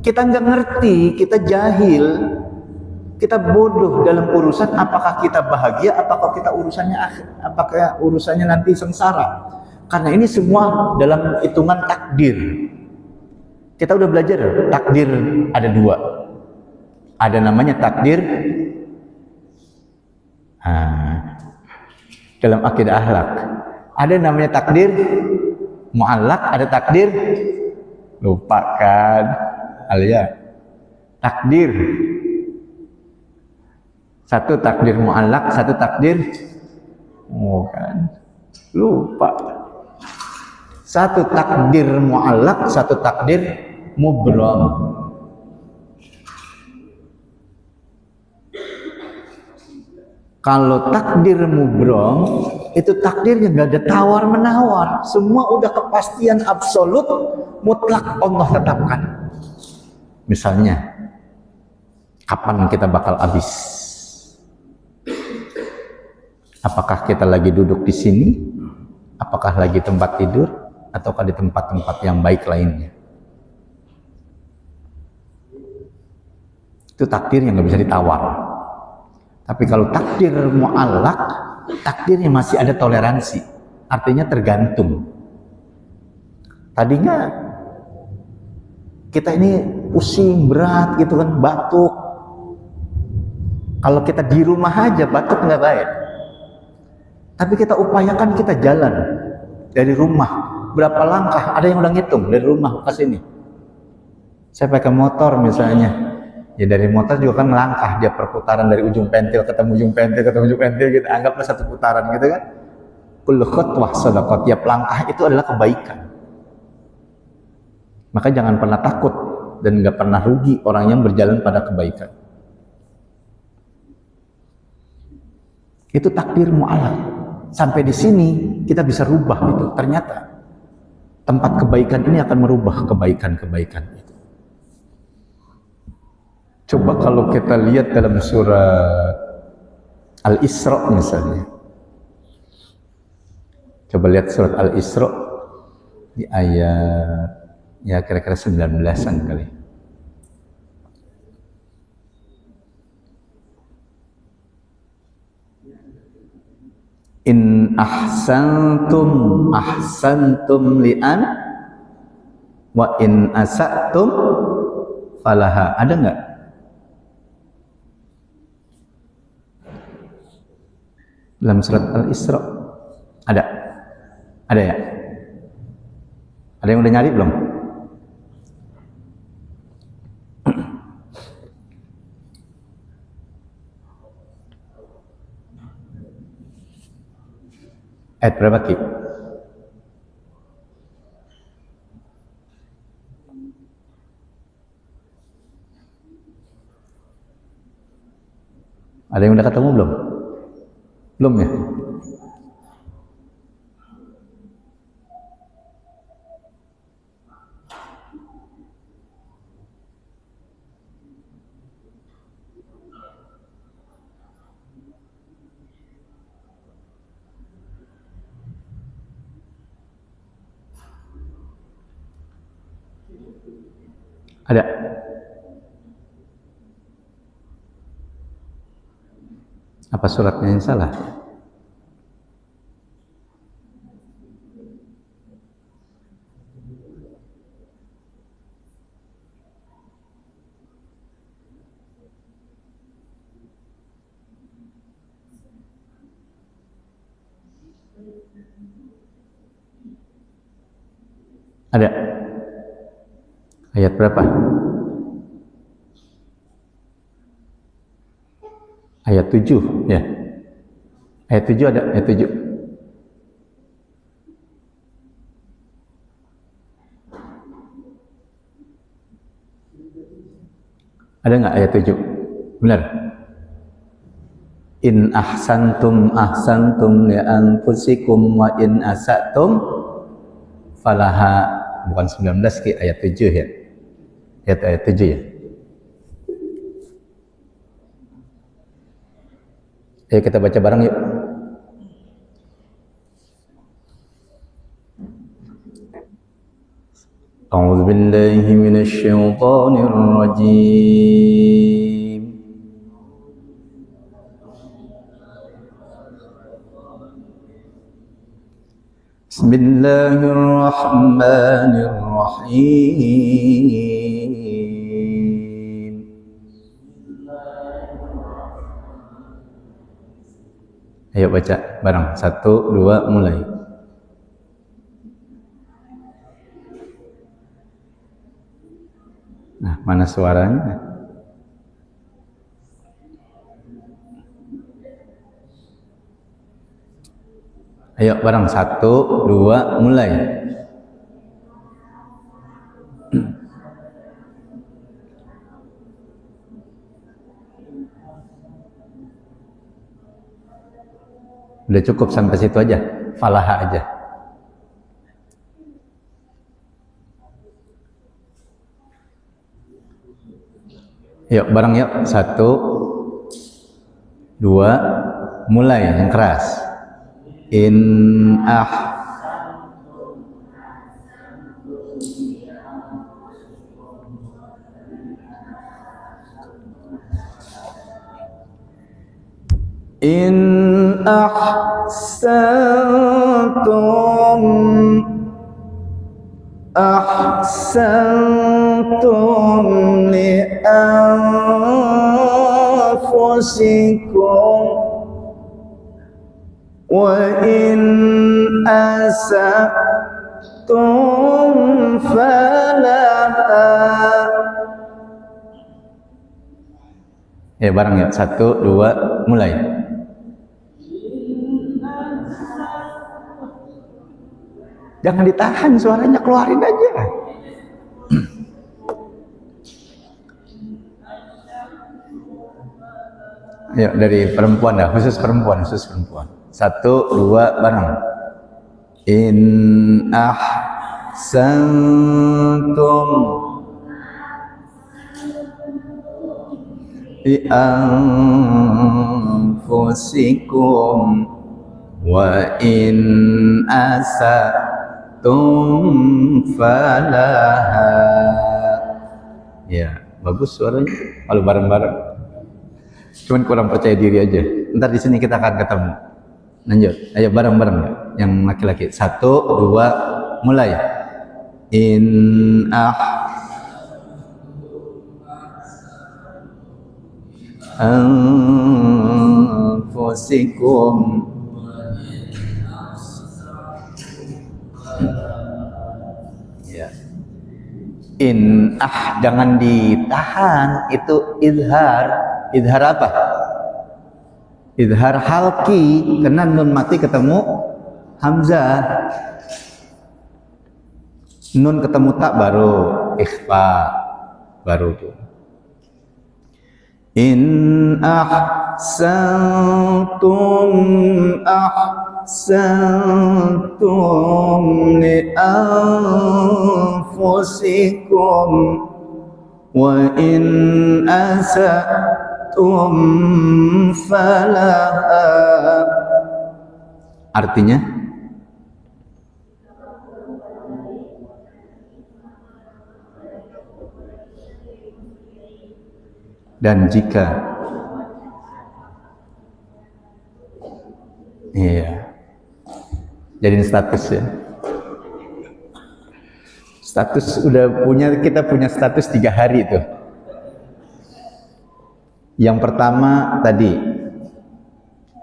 A: Kita nggak ngerti, kita jahil, kita bodoh dalam urusan apakah kita bahagia, apakah kita urusannya apakah urusannya nanti sengsara. Karena ini semua dalam hitungan takdir. Kita udah belajar takdir ada dua. Ada namanya takdir dalam akidah akhlak. Ada namanya takdir mu'allaq, ada takdir lupakan alia. Takdir satu takdir mu'allaq, satu takdir kan lupa. Satu takdir mu'allaq, satu takdir mubram. Kalau takdir mubram itu takdirnya nggak ada tawar menawar, semua udah kepastian absolut mutlak Allah tetapkan. Misalnya, kapan kita bakal habis? Apakah kita lagi duduk di sini? Apakah lagi tempat tidur? Ataukah di tempat-tempat yang baik lainnya? Itu takdir yang nggak bisa ditawar. Tapi kalau takdir mu'allaq, takdirnya masih ada toleransi. Artinya tergantung. Tadinya kita ini pusing, berat gitu kan, batuk. Kalau kita di rumah aja batuk nggak baik. Tapi kita upayakan kita jalan dari rumah. Berapa langkah? Ada yang udah ngitung dari rumah ke sini. Saya pakai motor misalnya. Ya dari motor juga kan langkah, dia perputaran dari ujung pentil ketemu ujung pentil ketemu ujung pentil, kita anggaplah satu putaran gitu kan. Kullu khutwah shadaqah, tiap langkah itu adalah kebaikan. Maka jangan pernah takut dan nggak pernah rugi orang yang berjalan pada kebaikan. Itu takdir mu'allaq. Sampai di sini kita bisa rubah itu. Ternyata tempat kebaikan ini akan merubah kebaikan-kebaikan itu. Coba kalau kita lihat dalam surat Al-Isra misalnya. Coba lihat surat Al-Isra di ayat ya kira-kira 19-an kali. In ahsantum li'an wa in asatum falaha. Ada nggak? Dalam surat Al-Isra ada ya? Ada yang udah nyari belum? Ayat berapa Ki? Ada yang udah ketemu belum? Belum ya? Ada? Apa suratnya yang salah? Ada? Ayat berapa? Ayat 7 ya. Ayat 7 ada, ayat 7. Ada nggak ayat 7? Benar. In ahsantum ahsantum li anfusikum wa in asatum falaha. Bukan 19 Ki, ayat 7 ya. Ayat 7 ya. Ayo kita baca bareng yuk. A'udzu بالله من الشيطان الرجيم. بسم الله الرحمن الرحيم. Ayo baca bareng, 1, 2, mulai. Nah, mana suaranya? Ayo bareng, 1, 2, mulai. Udah cukup sampai situ aja, falaha aja. Yuk bareng yuk, 1, 2, mulai yang keras. In ahsantum li anfusikum wa in asatum falaha. Ya bareng ya, 1, 2, mulai. Jangan ditahan suaranya, keluarin aja. Ayo dari perempuan dah, khusus perempuan. 1, 2, bareng. In ahsantum li anfusikum wa in asatum falaha. Ya, bagus suaranya kalau bareng-bareng. Cuman kurang percaya diri aja. Ntar di sini kita akan ketemu. Lanjut, ayo bareng-bareng yang laki-laki. 1, 2, mulai. In anfusikum ya. Jangan ditahan, itu idhar. Idhar apa? Idhar halki, karena nun mati ketemu hamzah. Nun ketemu tak baru ikhfa, baru tuh. In ahsantum li anfusikum wa in asatum falaha. Artinya dan jika jadiin status ya. Status kita punya status 3 hari itu. Yang pertama tadi,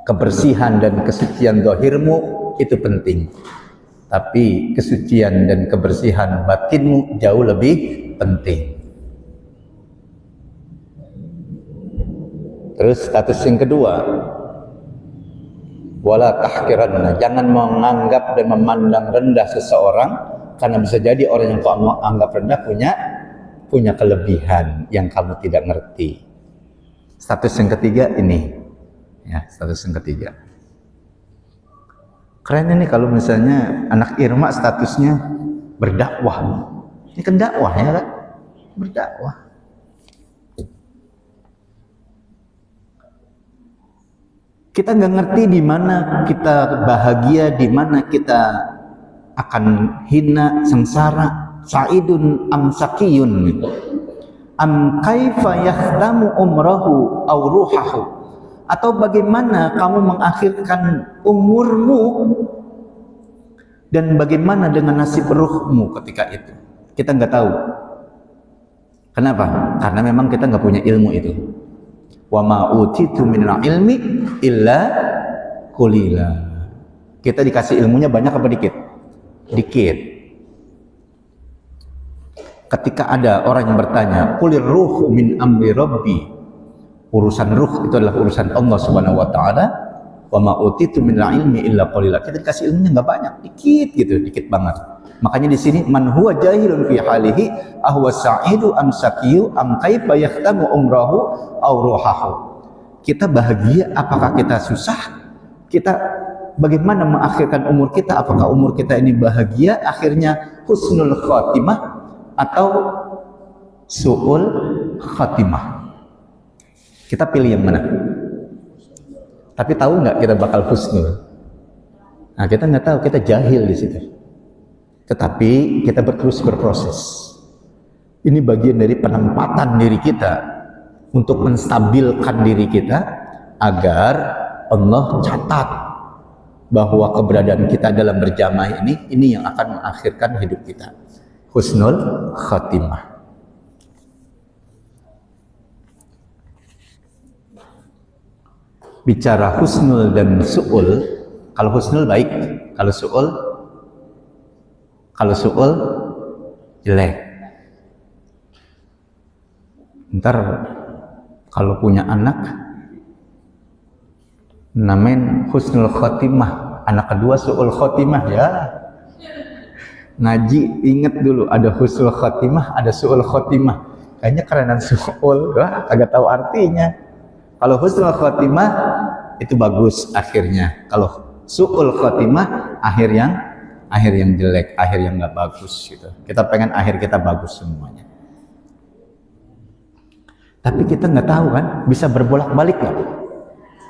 A: kebersihan dan kesucian zahirmu itu penting, tapi kesucian dan kebersihan batinmu jauh lebih penting. Terus status yang kedua, wala tahkiranna, jangan menganggap dan memandang rendah seseorang, karena bisa jadi orang yang kamu anggap rendah punya kelebihan yang kamu tidak ngerti. Status yang ketiga ini, ya, status yang ketiga. Keren ini kalau misalnya anak Irma statusnya berdakwah. Ini kan dakwah ya kan? Berdakwah. Kita nggak ngerti di mana kita bahagia, di mana kita akan hina, sengsara. sa'idun am sakiyun am kaifa yahtamu umrahu aw ruhahu, atau bagaimana kamu mengakhirkan umurmu dan bagaimana dengan nasib ruhmu ketika itu. Kita nggak tahu. Kenapa? Karena memang kita nggak punya ilmu itu. Wa ma utitu minal ilmi illa qalila. Kita dikasih ilmunya banyak apa dikit? Dikit. Ketika ada orang yang bertanya, qulir ruhu min amri rabbi, urusan ruh itu adalah urusan Allah Subhanahu wa taala, wa ma utitu minal ilmi illa qalila. Kita dikasih ilmunya nggak banyak, dikit gitu, dikit banget. Makanya di sini man huwa jahilun fi halihi ahwa sa'idu am sakiyu am kaifa yahtamu umrahu aw ruhahu. Kita bahagia apakah kita susah? Kita bagaimana mengakhirkan umur kita? Apakah umur kita ini bahagia akhirnya husnul khatimah atau su'ul khatimah? Kita pilih yang mana? Tapi tahu nggak kita bakal husnul? Nah, kita nggak tahu, kita jahil di situ. Tetapi kita terus berproses. Ini bagian dari penempatan diri kita untuk menstabilkan diri kita agar Allah catat bahwa keberadaan kita dalam berjamaah ini yang akan mengakhirkan hidup kita. Husnul khatimah. Bicara husnul dan su'ul, kalau husnul baik, kalau su'ul jelek. Ntar kalau punya anak namain husnul khotimah, anak kedua su'ul khotimah, ya ngaji inget dulu, ada husnul khotimah, ada su'ul khotimah. Kayaknya kerenan su'ul, wah agak tahu artinya. Kalau husnul khotimah itu bagus akhirnya, kalau su'ul khotimah akhir yang jelek, akhir yang nggak bagus gitu. Kita pengen akhir kita bagus semuanya. Tapi kita nggak tahu kan, bisa berbolak-balik nggak?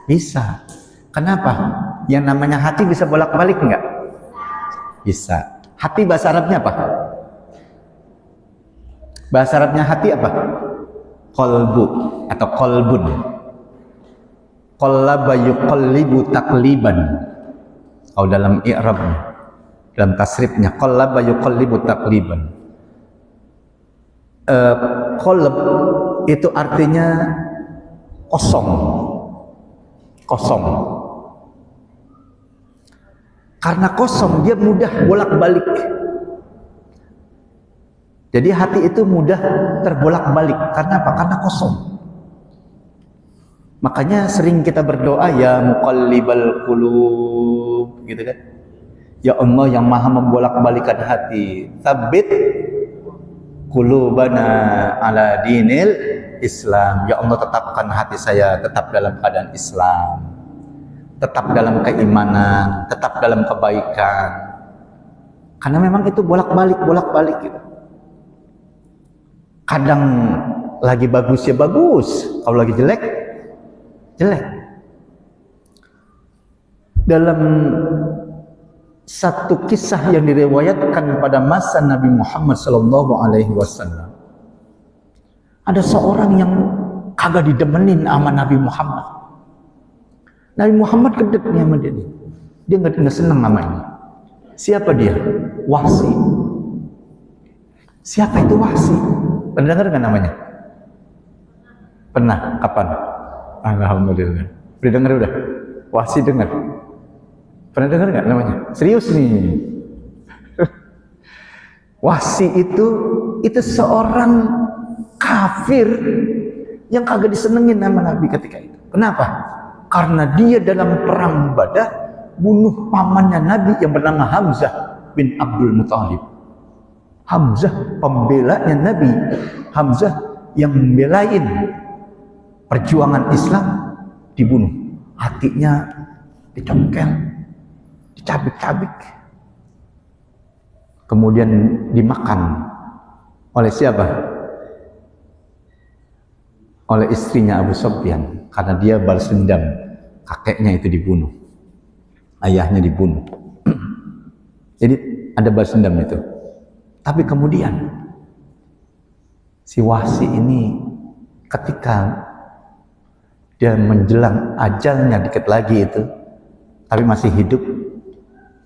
A: Bisa. Kenapa? Yang namanya hati bisa bolak-balik nggak? Bisa. Hati bahasa Arabnya apa? Bahasa Arabnya hati apa? Qalbu atau qalbun. Qallaba yuqallibu taqliban. Kalau dalam i'rabnya, dalam tasrifnya, qallaba yuqallibu taqliban. Qalb itu artinya kosong. Kosong. Karena kosong dia mudah bolak-balik. Jadi hati itu mudah terbolak-balik. Karena apa? Karena kosong. Makanya sering kita berdoa, ya muqallibal qulub, gitu kan? Ya Allah yang maha membolak-balikan hati, tsabbit qulubana ala dinil Islam. Ya Allah tetapkan hati saya tetap dalam keadaan Islam, tetap dalam keimanan, tetap dalam kebaikan. Karena memang itu bolak-balik gitu. Kadang lagi bagus ya bagus, kalau lagi jelek jelek. Dalam satu kisah yang diriwayatkan pada masa Nabi Muhammad SAW, ada seorang yang kagak didemenin sama Nabi Muhammad. Nabi Muhammad kedek nih sama dia. Dia nggak senang sama ini. Siapa dia? Wahsi. Siapa itu Wahsi? Pernah dengar nggak namanya? Pernah. Kapan? Alhamdulillah. Udah dengar udah? Wahsi dengar? Pernah dengar nggak namanya? Serius nih. Wahsi itu seorang kafir yang kagak disenengin sama Nabi ketika itu. Kenapa? Karena dia dalam perang Badar bunuh pamannya Nabi yang bernama Hamzah bin Abdul Muthalib. Hamzah pembelanya Nabi, Hamzah yang membelain perjuangan Islam dibunuh. Hatinya dicongkel, dicabik-cabik, kemudian dimakan oleh siapa? Oleh istrinya Abu Sufyan, karena dia balas dendam, kakeknya itu dibunuh, ayahnya dibunuh. Jadi ada balas dendam itu. Tapi kemudian si Wahsy ini ketika dia menjelang ajalnya dikit lagi itu, tapi masih hidup,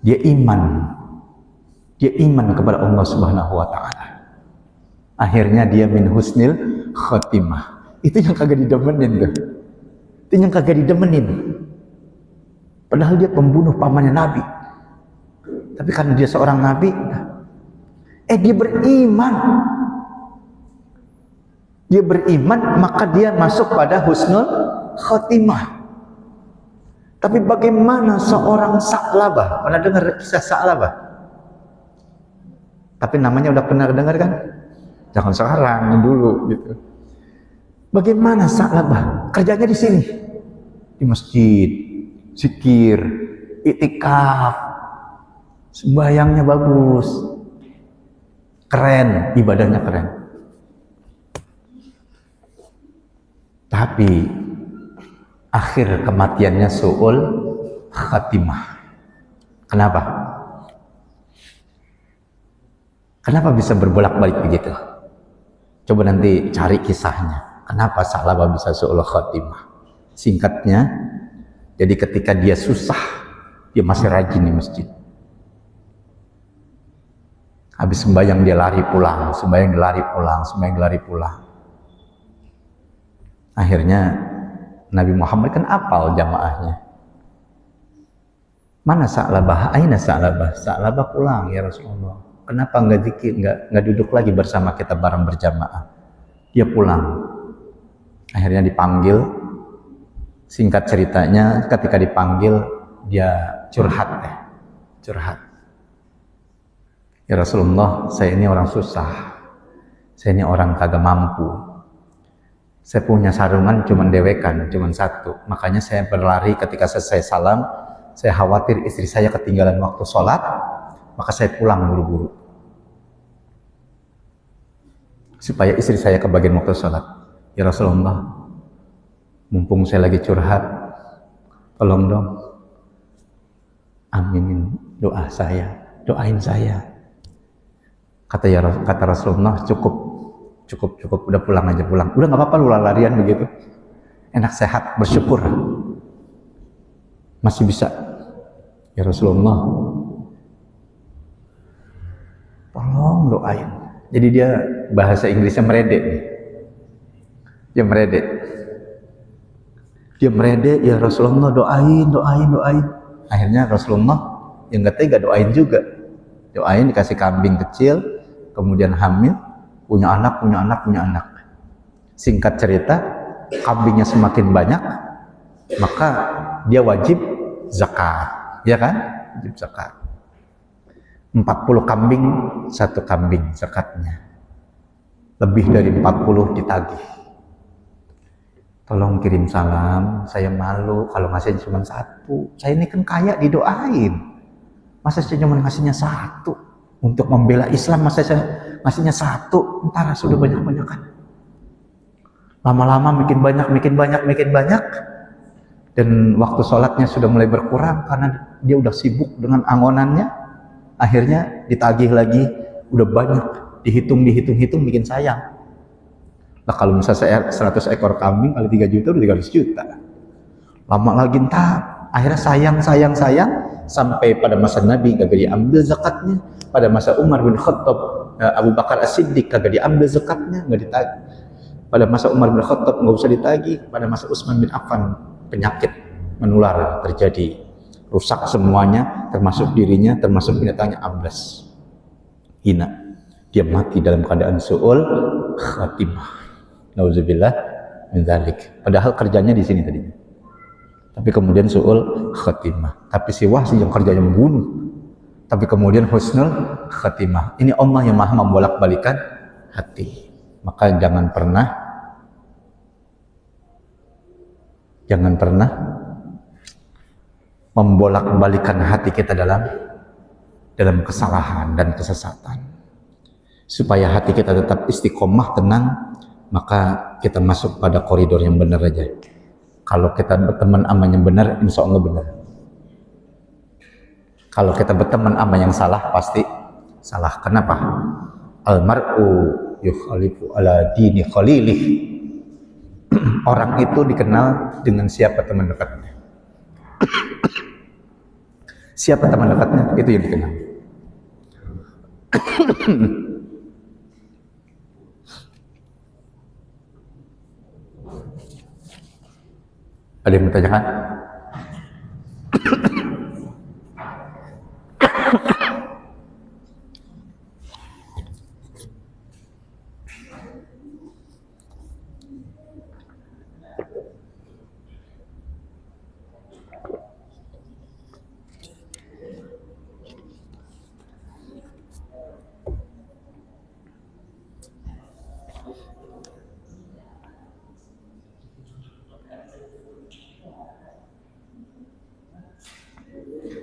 A: dia iman kepada Allah Subhanahu wa Ta'ala. Akhirnya dia min husnil khotimah. Itu yang kagak didemenin tuh. Itu yang kagak didemenin. Padahal dia pembunuh pamannya Nabi. Tapi karena dia seorang Nabi, dia beriman. Dia beriman, maka dia masuk pada husnul khotimah. Tapi bagaimana seorang Sa'labah? Pernah dengar kisah Sa'labah? Tapi namanya udah pernah dengar kan? Jangan sekarang, dulu gitu. Bagaimana Sa'labah? Kerjanya di sini, di masjid, zikir, iktikaf, sembahyangnya bagus, keren, ibadahnya keren. Tapi akhir kematiannya su'ul khatimah. Kenapa? Kenapa bisa berbolak-balik begitu? Coba nanti cari kisahnya. Kenapa Sa'labah bisa su'ul khatimah? Singkatnya, jadi ketika dia susah, dia masih rajin di masjid. Habis sembahyang dia lari pulang, sembahyang dia lari pulang, sembahyang dia lari pulang. Akhirnya Nabi Muhammad kan apal jamaahnya. Mana Sa'labah? Aina Sa'labah? Sa'labah pulang ya Rasulullah. Kenapa nggak zikir, nggak duduk lagi bersama kita bareng berjamaah? Dia pulang. Akhirnya dipanggil. Singkat ceritanya, ketika dipanggil dia curhat. Ya Rasulullah, saya ini orang susah. Saya ini orang kagak mampu. Saya punya sarungan cuman dewekan, cuman satu. Makanya saya berlari ketika selesai salam. Saya khawatir istri saya ketinggalan waktu sholat, maka saya pulang buru-buru. Supaya istri saya kebagian waktu sholat. Ya Rasulullah, mumpung saya lagi curhat, tolong dong, aminin doa saya, doain saya. Kata Rasulullah, cukup, udah pulang aja, pulang. Udah nggak apa-apa lu larian begitu. Enak, sehat, bersyukur. Masih bisa. Ya Rasulullah, tolong doain. Jadi dia bahasa Inggrisnya meredek nih. Dia meredek, ya Rasulullah doain. Akhirnya Rasulullah yang nggak tega doain juga. Doain, dikasih kambing kecil, kemudian hamil, punya anak. Singkat cerita, kambingnya semakin banyak, maka dia wajib zakat, ya kan? Wajib zakat. 40 kambing, 1 kambing zakatnya. Lebih dari 40 ditagih. Tolong kirim salam, saya malu kalau ngasih cuma 1. Saya ini kan kaya, didoain. Masa saya cuma ngasihnya 1? Untuk membela Islam, masa saya ngasihnya 1? Ntar sudah banyak-banyakan. Lama-lama makin banyak. Dan waktu sholatnya sudah mulai berkurang karena dia udah sibuk dengan angonannya. Akhirnya ditagih lagi, udah banyak, dihitung bikin sayang. Nah kalau misalnya saya 100 ekor kambing kali 3 juta udah 300 juta. Lama lagi entar, akhirnya sayang sampai pada masa Nabi kagak diambil zakatnya, pada masa Umar bin Khattab, Abu Bakar As-Siddiq kagak diambil zakatnya, nggak ditagih. Pada masa Umar bin Khattab nggak usah ditagih, pada masa Utsman bin Affan penyakit menular terjadi. Rusak semuanya, termasuk dirinya, termasuk binatangnya, amblas, hina. Dia mati dalam keadaan su'ul khatimah. Nauzubillah min dzalik. Padahal kerjanya di sini tadinya. Tapi kemudian su'ul khatimah. Tapi si Wahsy yang kerjanya membunuh. Tapi kemudian husnul khatimah. Ini Allah yang maha membolak-balikan hati. Maka jangan pernah membolak-balikan hati kita dalam kesalahan dan kesesatan. Supaya hati kita tetap istiqomah, tenang, maka kita masuk pada koridor yang benar aja. Kalau kita berteman sama yang benar, insya Allah benar. Kalau kita berteman sama yang salah, pasti Salah. Kenapa? Al-mar'u yukhalifu ala dini khalilih. Orang itu dikenal dengan siapa teman dekatnya. Siapa teman dekatnya, itu yang dikenal. Ada yang bertanyakan?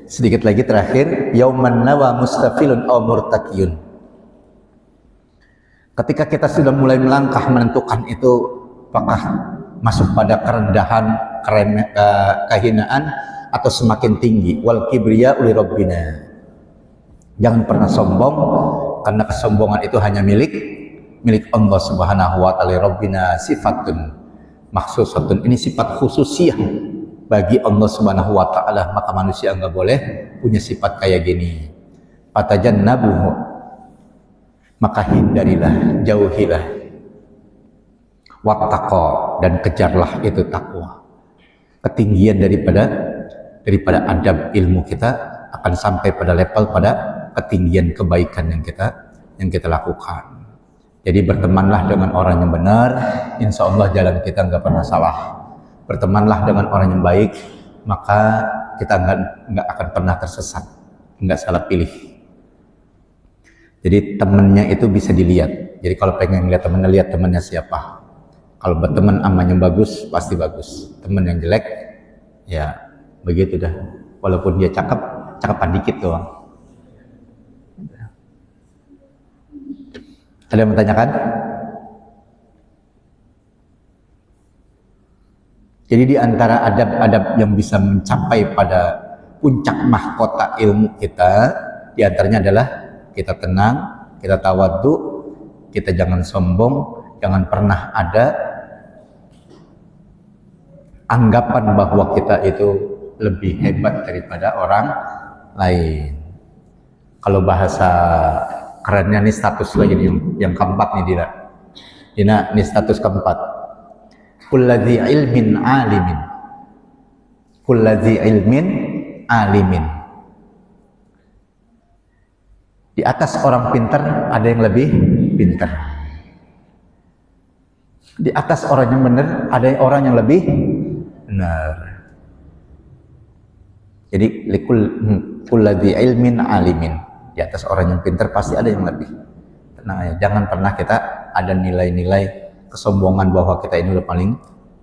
A: Sedikit lagi terakhir, yauman nawa mustafilun aw murtakiyun. Ketika kita sudah mulai melangkah menentukan itu apakah masuk pada kerendahan, kehinaan atau semakin tinggi. Wal kibriya uli rabbina. Jangan pernah sombong, karena kesombongan itu hanya milik Allah Subhanahu wa taala. Rabbina sifatun makhsusatun. Ini sifat khususiyah bagi Allah Subhanahu wa taala, maka manusia enggak boleh punya sifat kayak gini. Fatajannabuhu, maka hindarilah, jauhilah. Wattaqa, dan kejarlah itu takwa. Ketinggian daripada adab ilmu kita akan sampai pada level pada ketinggian kebaikan yang kita lakukan. Jadi bertemanlah dengan orang yang benar, insya Allah jalan kita enggak pernah salah. Bertemanlah dengan orang yang baik, maka kita nggak akan pernah tersesat, nggak salah pilih. Jadi temannya itu bisa dilihat. Jadi kalau pengen lihat temannya, lihat temannya siapa. Kalau berteman sama yang bagus, pasti bagus. Teman yang jelek, ya begitu dah. Walaupun dia cakepan dikit doang. Ada yang bertanyakan? Jadi di antara adab-adab yang bisa mencapai pada puncak mahkota ilmu kita, di antaranya adalah kita tenang, kita tawadhu, kita jangan sombong, jangan pernah ada anggapan bahwa kita itu lebih hebat daripada orang lain. Kalau bahasa kerennya nih, status lagi yang keempat nih Dina, ini status keempat. Kulladzi ilmin alimin. Kulladzi ilmin alimin. Di atas orang pintar ada yang lebih pintar. Di atas orang yang benar ada orang yang lebih benar. Jadi kulladzi ilmin alimin. Di atas orang yang pintar pasti ada yang lebih. Tenang aja, jangan pernah kita ada nilai-nilai kesombongan bahwa kita ini udah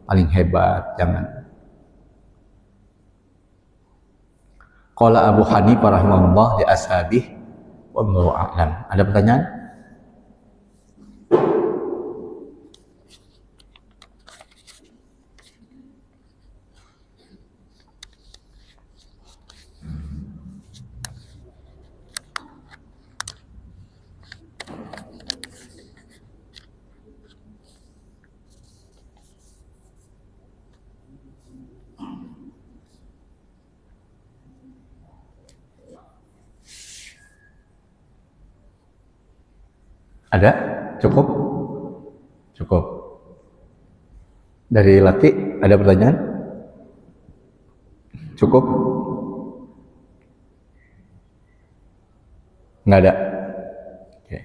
A: paling hebat, jangan. Qala Abu Hanifah rahimahullah li ashabih wallahu a'lam. Ada pertanyaan? Ada? Cukup? Cukup. Dari laki ada pertanyaan? Cukup? Nggak ada? Oke.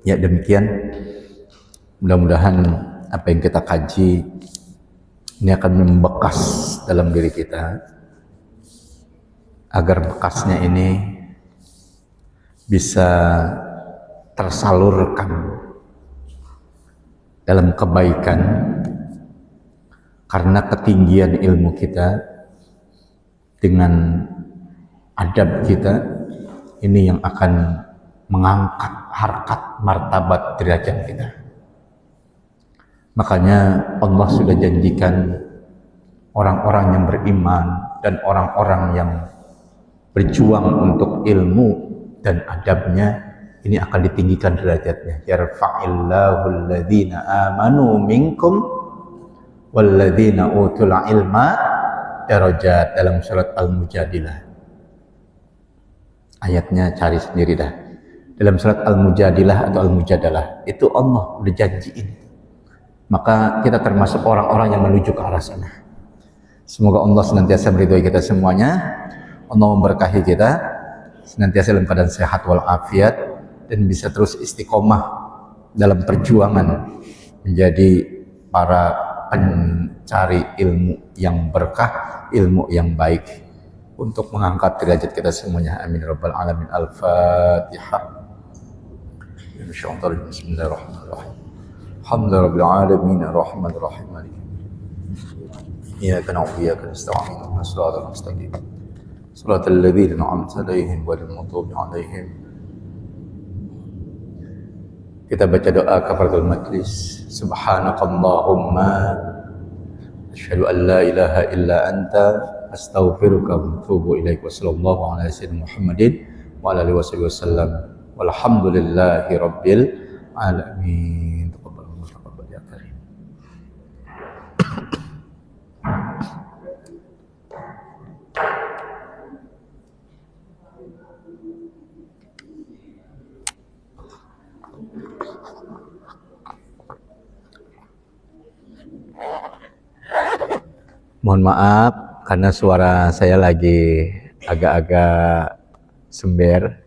A: Ya demikian. Mudah-mudahan apa yang kita kaji ini akan membekas dalam diri kita, agar bekasnya ini bisa tersalurkan dalam kebaikan, karena ketinggian ilmu kita dengan adab kita ini yang akan mengangkat harkat martabat derajat kita. Makanya Allah sudah janjikan orang-orang yang beriman dan orang-orang yang berjuang untuk ilmu dan adabnya, ini akan ditinggikan derajatnya. Yarfa'illahu alladhina amanu minkum walladhina utul ilma darajat, dalam surat Al-Mujadilah. Ayatnya cari sendiri dah. Dalam surat Al-Mujadilah atau Al-Mujadalah itu Allah udah janjiin. Maka kita termasuk orang-orang yang menuju ke arah sana. Semoga Allah senantiasa meridhoi kita semuanya. Allah memberkahi kita senantiasa dalam keadaan sehat walafiat dan bisa terus istiqomah dalam perjuangan menjadi para pencari ilmu yang berkah, ilmu yang baik untuk mengangkat derajat kita semuanya. Amin rabbal alamin. Al-Fatihah. Bismillahirrahmanirrahim. Alhamdulillahirabbil alamin arrahmanir rahim maliki iyyaka na'budu wa iyyaka nasta'in ihdinas siratal mustaqim siratal ladzina an'amta 'alaihim ghairil maghdubi 'alaihim. Kita baca doa kafaratul majlis. Subhanakallahumma asyhadu an la ilaha illa anta astaghfiruka wa atubu ilaik. Wassallallahu ala sayyidina Muhammadin wa ala alihi wasallam. Walhamdulillahi rabbil alamin. Taqabbal ya karim. Mohon maaf karena suara saya lagi agak-agak sember.